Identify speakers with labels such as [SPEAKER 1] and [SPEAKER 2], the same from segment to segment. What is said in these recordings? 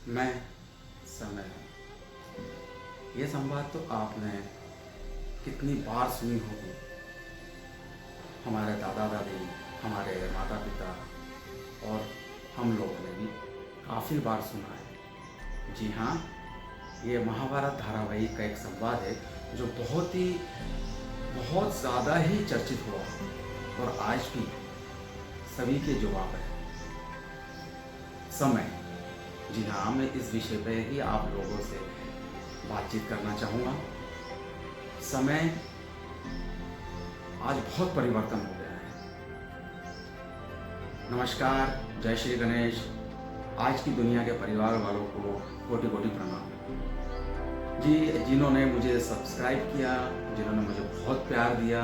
[SPEAKER 1] मैं समय ये संवाद तो आपने कितनी बार सुनी होगी। हमारे दादा दादी, हमारे माता पिता और हम लोग ने भी काफ़ी बार सुना है। जी हाँ, ये महाभारत धारावाहिक का एक संवाद है जो बहुत ज़्यादा ही चर्चित हुआ और आज भी सभी के जवाब है। समय। जी हाँ, मैं इस विषय पे ही आप लोगों से बातचीत करना चाहूँगा। समय आज बहुत परिवर्तन हो गया है। नमस्कार, जय श्री गणेश। आज की दुनिया के परिवार वालों को कोटि कोटि प्रणाम। जी, जिन्होंने मुझे सब्सक्राइब किया, जिन्होंने मुझे बहुत प्यार दिया,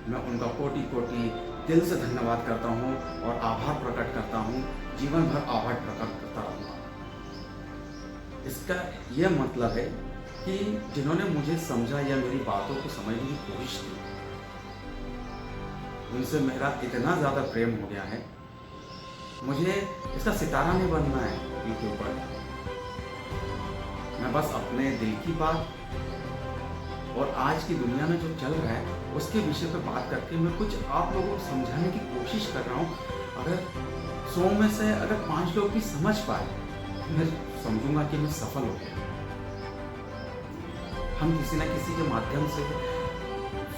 [SPEAKER 1] मैं उनका कोटि कोटि दिल से धन्यवाद करता हूँ और आभार प्रकट करता हूँ। जीवन भर आभार प्रकट करता रहूँगा। इसका यह मतलब है कि जिन्होंने मुझे समझा या मेरी बातों को समझने की कोशिश की, उनसे मेरा इतना ज़्यादा प्रेम हो गया है। मुझे इसका सितारा नहीं बनना है यूट्यूब पर। मैं बस अपने दिल की बात और आज की दुनिया में जो चल रहा है उसके विषय पर बात करके मैं कुछ आप लोगों को समझाने की कोशिश कर रहा हूँ। अगर 100 में से अगर 5 लोग भी समझ पाए तो मैं समझूंगा कि मैं सफल हो गया। हम किसी न किसी के माध्यम से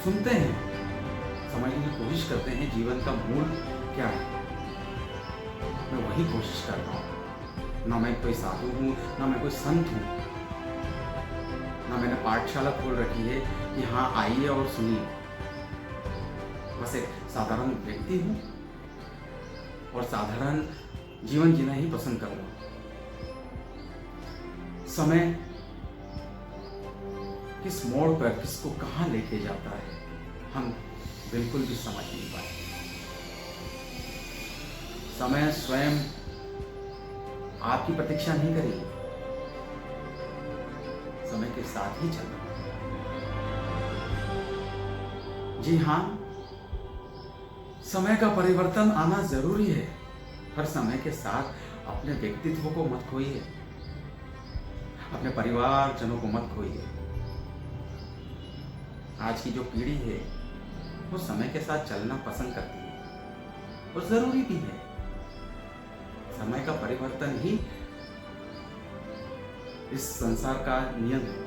[SPEAKER 1] सुनते हैं, समझने की कोशिश करते हैं जीवन का मूल क्या है। मैं वही कोशिश कर रहा हूँ। ना मैं कोई साधु हूँ, ना मैं कोई संत हूँ, ना मैंने पाठशाला खोल रखी है कि हाँ आइए और सुनिए। बस एक साधारण व्यक्ति हूँ और साधारण जीवन जीना ही पसंद करूँगा। समय किस मोड़ पर किसको कहाँ लेके जाता है हम बिल्कुल भी समझ नहीं पाए। समय स्वयं आपकी प्रतीक्षा नहीं करेगी, समय के साथ ही चलना। जी हाँ, समय का परिवर्तन आना जरूरी है। हर समय के साथ अपने व्यक्तित्व को मत खोइए, अपने परिवारजनों को मत खोइए। आज की जो पीढ़ी है वो समय के साथ चलना पसंद करती है और जरूरी भी है। समय का परिवर्तन ही इस संसार का नियम है।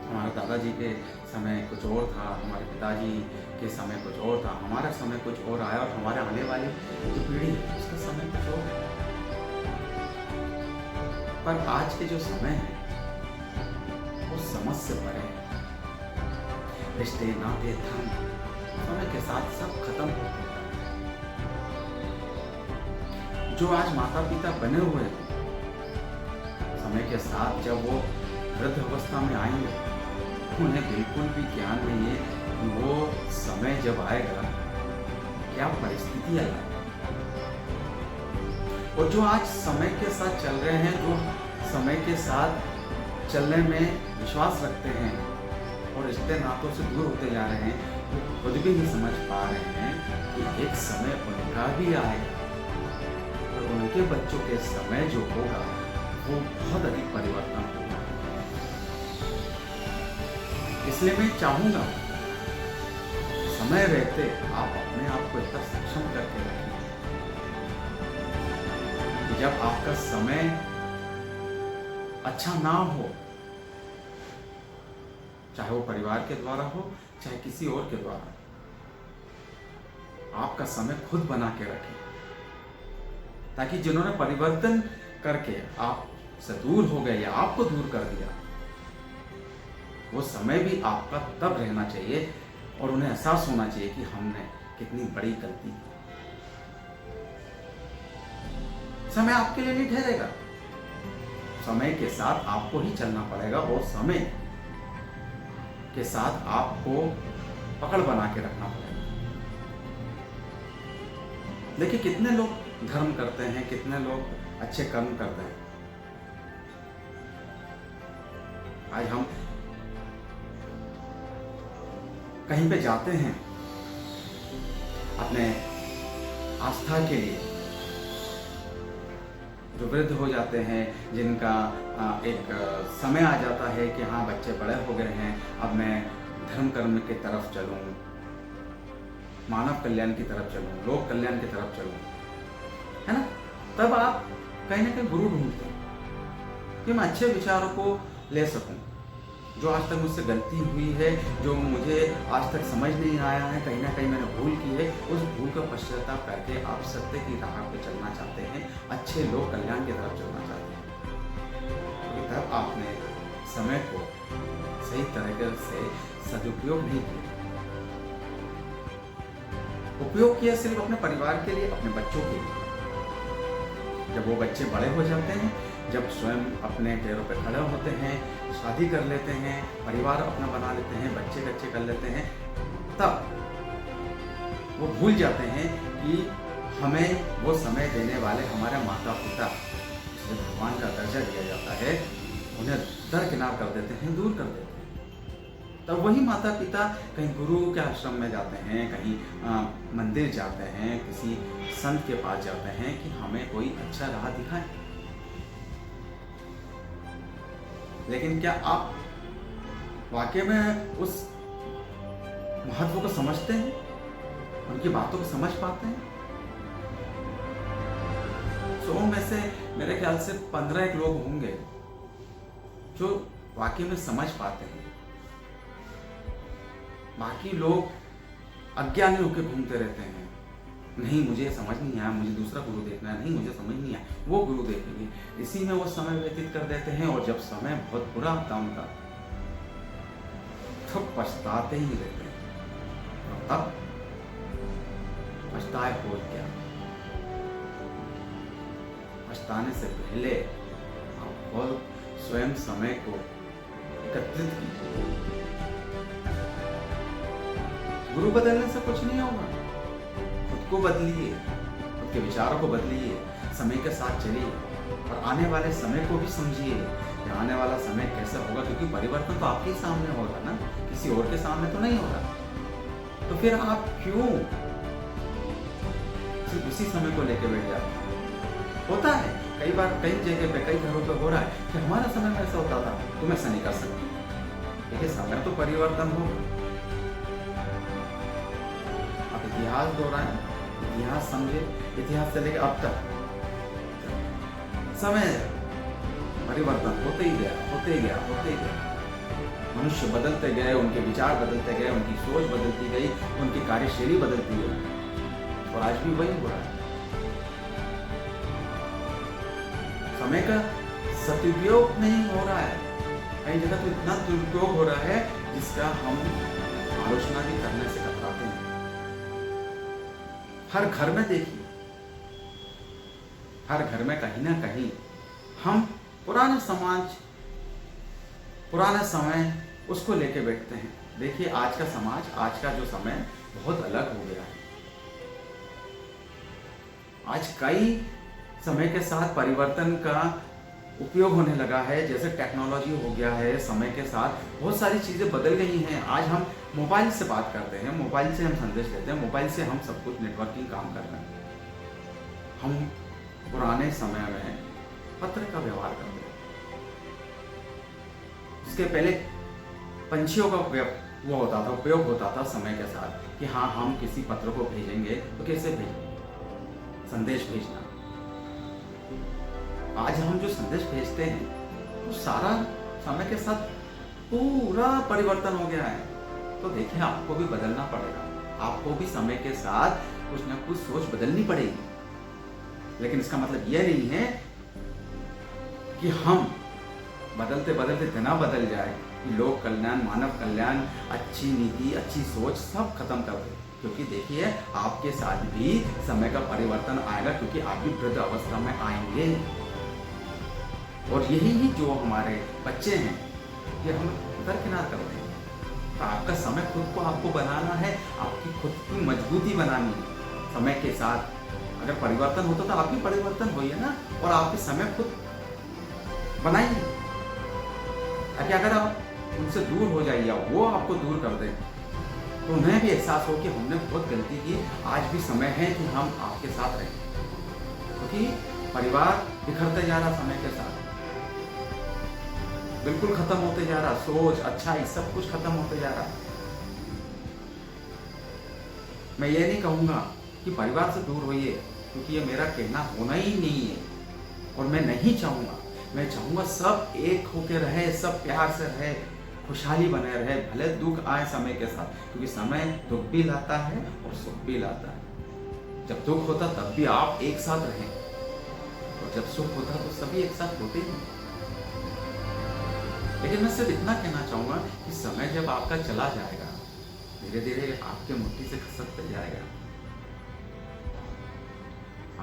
[SPEAKER 1] हमारे दादाजी के समय कुछ और था, हमारे पिताजी के समय कुछ और था, हमारा समय कुछ और आया और हमारे आने वाली जो पीढ़ी है उसका समय कुछ और है। पर आज के जो समय है वो समझ से परे है। रिश्ते, नाते, धन समय के साथ सब खत्म हो गए। जो आज माता पिता बने हुए हैं, समय के साथ जब वो वृद्ध अवस्था में आएंगे उन्हें बिल्कुल भी ज्ञान नहीं है कि वो समय जब आएगा क्या परिस्थिति आएगी। और जो आज समय के साथ चल रहे हैं, जो समय के साथ चलने में विश्वास रखते हैं और रिश्ते नातों से दूर होते जा रहे हैं, वो खुद भी नहीं समझ पा रहे हैं कि एक समय उनका भी आएगा और उनके बच्चों के समय जो होगा वो बहुत अधिक परिवर्तन होगा। इसलिए मैं चाहूंगा समय रहते आप अपने आप को इतना सक्षम करके रखें कि जब आपका समय अच्छा ना हो, चाहे वो परिवार के द्वारा हो चाहे किसी और के द्वारा, आपका समय खुद बना के रखें ताकि जिन्होंने परिवर्तन करके आप से दूर हो गए या आपको दूर कर दिया, वो समय भी आपका तब रहना चाहिए और उन्हें एहसास होना चाहिए कि हमने कितनी बड़ी गलती की। समय आपके लिए नहीं ठहरेगा, समय के साथ आपको ही चलना पड़ेगा और समय के साथ आपको पकड़ बना के रखना पड़ेगा। देखिए कितने लोग धर्म करते हैं, कितने लोग अच्छे कर्म करते हैं। आज हम कहीं पे जाते हैं अपने आस्था के लिए, जो वृद्ध हो जाते हैं, जिनका एक समय आ जाता है कि हाँ बच्चे बड़े हो गए हैं, अब मैं धर्म कर्म की तरफ चलूँ, मानव कल्याण की तरफ चलूँ, लोक कल्याण की तरफ चलूँ, है ना? तब आप कहीं ना कहीं गुरु ढूंढते हैं कि मैं अच्छे विचारों को ले सकूं। जो आज तक मुझसे गलती हुई है, जो मुझे आज तक समझ नहीं आया है, कहीं ना कहीं मैंने भूल की है, उस भूल का पश्चाताप करके आप सत्य की राह पे चलना चाहते हैं, अच्छे लोक कल्याण की तरफ चलना चाहते हैं। तो तब आपने समय को सही तरीके से सदुपयोग नहीं किया। उपयोग किया सिर्फ अपने परिवार के लिए, अपने बच्चों के लिए। जब वो बच्चे बड़े हो जाते हैं, जब स्वयं अपने पैरों पर खड़े होते हैं, शादी कर लेते हैं, परिवार अपना बना लेते हैं, बच्चे कच्चे कर लेते हैं, तब वो भूल जाते हैं कि हमें वो समय देने वाले हमारे माता पिता, जिसे भगवान का दर्जा दिया जाता है, उन्हें दरकिनार कर देते हैं, दूर कर देते हैं। तब वही माता पिता कहीं गुरु के आश्रम में जाते हैं, कहीं मंदिर जाते हैं, किसी संत के पास जाते हैं कि हमें कोई अच्छा राह दिखाए। लेकिन क्या आप वाकई में उस महत्व को समझते हैं, उनकी बातों को समझ पाते हैं? 100 में से मेरे ख्याल से 15 एक लोग होंगे जो वाकई में समझ पाते हैं। बाकी लोग अज्ञानी होकर घूमते रहते हैं, नहीं मुझे समझ नहीं आया, मुझे दूसरा गुरु देखना है, नहीं मुझे समझ नहीं आया, वो गुरु देखेंगे। इसी में वो समय व्यतीत कर देते हैं, और जब समय बहुत बुरा आता उनका तो पछताते ही रहते हैं। और तब पछताए हो क्या? पछताने से पहले आप और स्वयं समय को एकत्रित कीजिए। गुरु बदलने से कुछ नहीं होगा, खुद को बदलिए, खुद के विचारों को बदलिए, समय के साथ चलिए, और आने वाले समय को भी समझिए कि आने वाला समय कैसा होगा, क्योंकि परिवर्तन तो आपके सामने होगा ना, किसी और के सामने तो नहीं होगा। तो फिर आप क्यों सिर्फ उसी समय को लेकर बैठ जाते हैं? होता है कई बार, कई जगह पे, कई घरों पे हो रहा है कि हमारा समय में ऐसा होता था, तुम ऐसा नहीं कर सकते। देखिए समय तो परिवर्तन होगा। इतिहास दोहराएं, इतिहास समझे, इतिहास से लेकर अब तक समय परिवर्तन होते ही गया, होते ही गया, होते ही गया। मनुष्य बदलते गए, उनके विचार बदलते गए, उनकी सोच बदलती गई, उनकी कार्यशैली बदलती गई, और आज भी वही हो रहा है। समय का सदुपयोग नहीं हो रहा है, कई जगह तो इतना दुरुपयोग हो रहा है जिसका हम आलोचना भी करने से कतराते हैं। हर घर में देखिए, हर घर में कहीं ना कहीं हम पुराने समाज, पुराना समय उसको लेके बैठते हैं। देखिए आज का समाज, आज का जो समय बहुत अलग हो गया है। आज कई समय के साथ परिवर्तन का उपयोग होने लगा है, जैसे टेक्नोलॉजी हो गया है, समय के साथ बहुत सारी चीज़ें बदल गई हैं। आज हम मोबाइल से बात करते हैं, मोबाइल से हम संदेश देते हैं, मोबाइल से हम सब कुछ नेटवर्किंग काम कर रहे हैं। हम पुराने समय में पत्र का व्यवहार करते हैं, उसके पहले पंछियों का वो होता था, उपयोग होता था समय के साथ कि हाँ हम किसी पत्र को भेजेंगे तो कैसे भेजेंगे, संदेश भेजना। आज हम जो संदेश भेजते हैं वो सारा समय के साथ पूरा परिवर्तन हो गया है। तो देखिए आपको भी बदलना पड़ेगा, आपको भी समय के साथ कुछ ना कुछ सोच बदलनी पड़ेगी। लेकिन इसका मतलब यह नहीं है कि हम बदलते बदलते इतना बदल जाए कि लोक कल्याण, मानव कल्याण, अच्छी नीति, अच्छी सोच सब खत्म कर दे। क्योंकि देखिए आपके साथ भी समय का परिवर्तन आएगा, क्योंकि आप भी वृद्ध अवस्था में आएंगे। और यही ही जो हमारे बच्चे हैं ये हम दरकिनार कर देंगे। तो आपका समय खुद को आपको बनाना है, आपकी खुद की मजबूती बनानी है। समय के साथ अगर परिवर्तन होता तो आप भी परिवर्तन होइए ना, और आपके समय खुद बनाइए, ताकि अगर आप उनसे दूर हो जाइए या वो आपको दूर कर दें तो उन्हें भी एहसास हो कि हमने बहुत गलती की, आज भी समय है कि हम आपके साथ रहें। क्योंकि परिवार बिखरते जा रहा समय के साथ, बिल्कुल खत्म होते जा रहा, सोच, अच्छाई सब कुछ खत्म होते जा रहा। मैं ये नहीं कहूँगा कि परिवार से दूर होइए, क्योंकि ये मेरा कहना होना ही नहीं है और मैं नहीं चाहूँगा। मैं चाहूँगा सब एक होके रहे, सब प्यार से रहे, खुशहाली बने रहे, भले दुख आए समय के साथ, क्योंकि समय दुख भी लाता है और सुख भी लाता है। जब दुख होता तब भी आप एक साथ रहें, और जब सुख होता तो सभी एक साथ होते ही हैं। लेकिन मैं सिर्फ इतना कहना चाहूँगा कि समय जब आपका चला जाएगा, धीरे धीरे आपके मुट्ठी से खसकते जाएगा।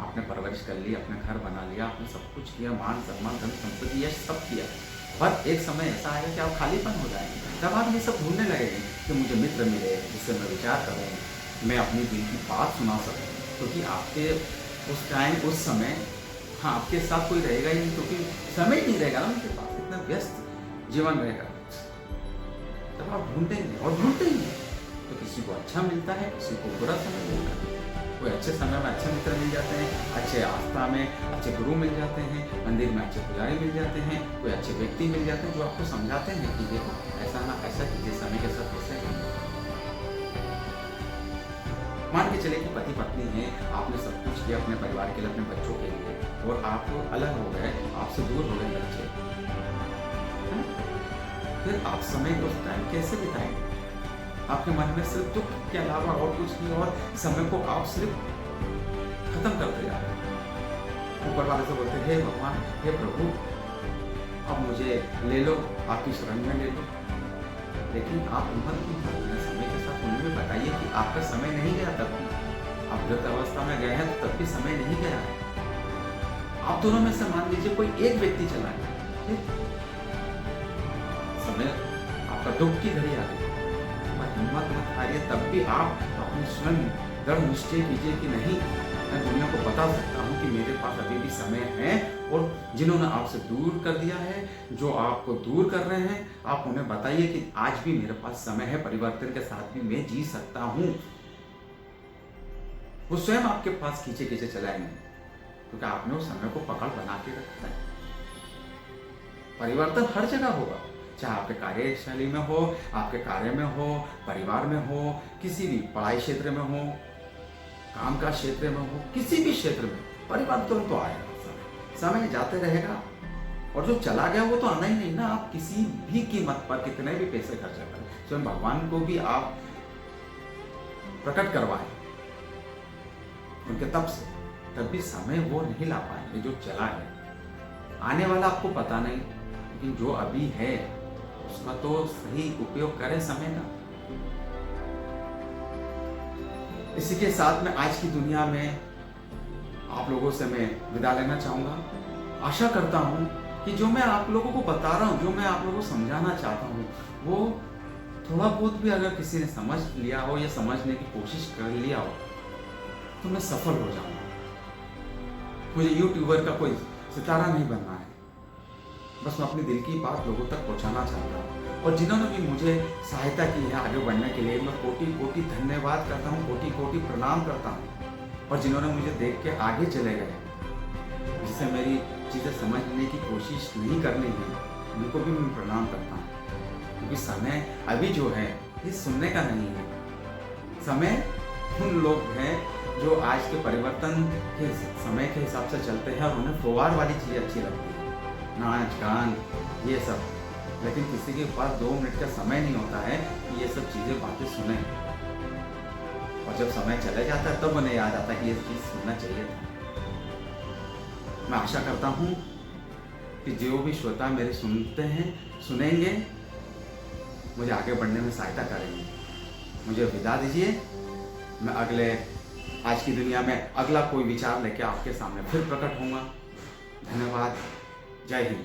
[SPEAKER 1] आपने परवरिश कर ली, अपने घर बना लिया, आपने सब कुछ किया, मान सम्मान धन संपत्ति यश सब किया, पर एक समय ऐसा आएगा कि आप खालीपन हो जाएंगे। तब आप ये सब ढूंढने लगेंगे कि मुझे मित्र मिले जिससे मैं विचार करूँ, मैं अपनी दिल की बात सुना सकूँ, क्योंकि आपके उस टाइम उस समय हाँ आपके साथ कोई रहेगा ही नहीं, क्योंकि समय नहीं रहेगा ना उनके पास, इतना व्यस्त जीवन रहेगा। तब आप ढूंढेंगे और ढूंढते ही हैं, तो किसी को अच्छा मिलता है, किसी को बुरा समय मिलता है। कोई अच्छे समय में अच्छे मित्र मिल जाते हैं, अच्छे आस्था में अच्छे गुरु मिल जाते हैं, मंदिर में अच्छे पुजारी मिल जाते हैं, कोई अच्छे व्यक्ति मिल जाते हैं जो आपको समझाते हैं कि देखो ऐसा ना ऐसा कीजिए, समय के साथ ऐसे नहीं। मान के चले कि पति पत्नी है, आपने सब कुछ किया अपने परिवार के लिए, अपने बच्चों के लिए, और आप अलग हो गए, आपसे दूर हो गए बच्चे, फिर आप समय को उस टाइम कैसे बिताएंगे? आपके मन में सिर्फ दुख के अलावा और कुछ नहीं, और समय को आप सिर्फ खत्म करते जा रहे हैं। ऊपर वाले से बोलते हैं हे भगवान, हे प्रभु, अब मुझे ले लो, आपकी शरण में ले लो। लेकिन आप हिम्मत क्यों करते हैं? समय के साथ उन्हें भी बताइए कि आपका समय नहीं गया, तब भी आप वृद्ध अवस्था में गए हैं तो तब भी समय नहीं गया है। आप दोनों में से मान लीजिए कोई एक व्यक्ति चला गया, समय आपका दुख की घड़ी आ गई, हिम्मत मत हारिए, तब भी आप अपने स्वयं दृढ़ निश्चय कीजिए कि नहीं, मैं दुनिया को बता सकता हूँ कि मेरे पास अभी भी समय है, और जिन्होंने आपसे दूर कर दिया है, जो आपको दूर कर रहे हैं, आप उन्हें बताइए कि आज भी मेरे पास समय है, परिवर्तन के साथ भी मैं जी सकता हूँ। वो स्वयं आपके पास खींचे खींचे चलाएंगे, क्योंकि आपने उस समय को पकड़ बना के रखा है। परिवर्तन हर जगह होगा, चाहे आपके कार्यशैली में हो, आपके कार्य में हो, परिवार में हो, किसी भी पढ़ाई क्षेत्र में हो, काम का क्षेत्र में हो, किसी भी क्षेत्र में परिवर्तन तो आएगा। समय जाते रहेगा, और जो चला गया वो तो आना ही नहीं ना। आप किसी भी कीमत पर कितने भी पैसे खर्च करें, स्वयं भगवान को भी आप प्रकट करवाएं उनके तप से, तब भी समय वो नहीं ला पाएंगे जो चला है। आने वाला आपको पता नहीं, लेकिन जो अभी है उसका तो सही उपयोग करें समय का। इसी के साथ में आज की दुनिया में आप लोगों से मैं विदा लेना चाहूंगा। आशा करता हूं कि जो मैं आप लोगों को बता रहा हूं, जो मैं आप लोगों को समझाना चाहता हूं, वो थोड़ा बहुत भी अगर किसी ने समझ लिया हो या समझने की कोशिश कर लिया हो तो मैं सफल हो जाऊंगा। मुझे यूट्यूबर का कोई सितारा नहीं बनना है, बस मैं अपनी दिल की बात लोगों तक पहुंचाना चाहता हूँ। और जिन्होंने भी मुझे सहायता की है आगे बढ़ने के लिए, मैं कोटि कोटि धन्यवाद करता हूँ, कोटि कोटि प्रणाम करता हूँ। और जिन्होंने मुझे देख के आगे चले गए, जिससे मेरी चीज़ें समझने की कोशिश नहीं करनी है, उनको भी मैं प्रणाम करता हूँ। क्योंकि समय अभी जो है ये सुनने का नहीं है। समय उन लोग हैं जो आज के परिवर्तन के समय के हिसाब से चलते हैं और उन्हें फौवार वाली चीज़ें अच्छी लगती है, नाच गान ये सब। लेकिन किसी के पास 2 मिनट का समय नहीं होता है कि ये सब चीज़ें बातें सुने, और जब समय चले जाता है तब उन्हें याद आता है कि ये चीज़ सुनना चाहिए था। मैं आशा करता हूँ कि जो भी श्रोता मेरे सुनते हैं, सुनेंगे, मुझे आगे बढ़ने में सहायता करेंगे। मुझे विदा दीजिए, मैं अगले आज की दुनिया में अगला कोई विचार लेके आपके सामने फिर प्रकट होऊंगा। धन्यवाद। जय हिंद।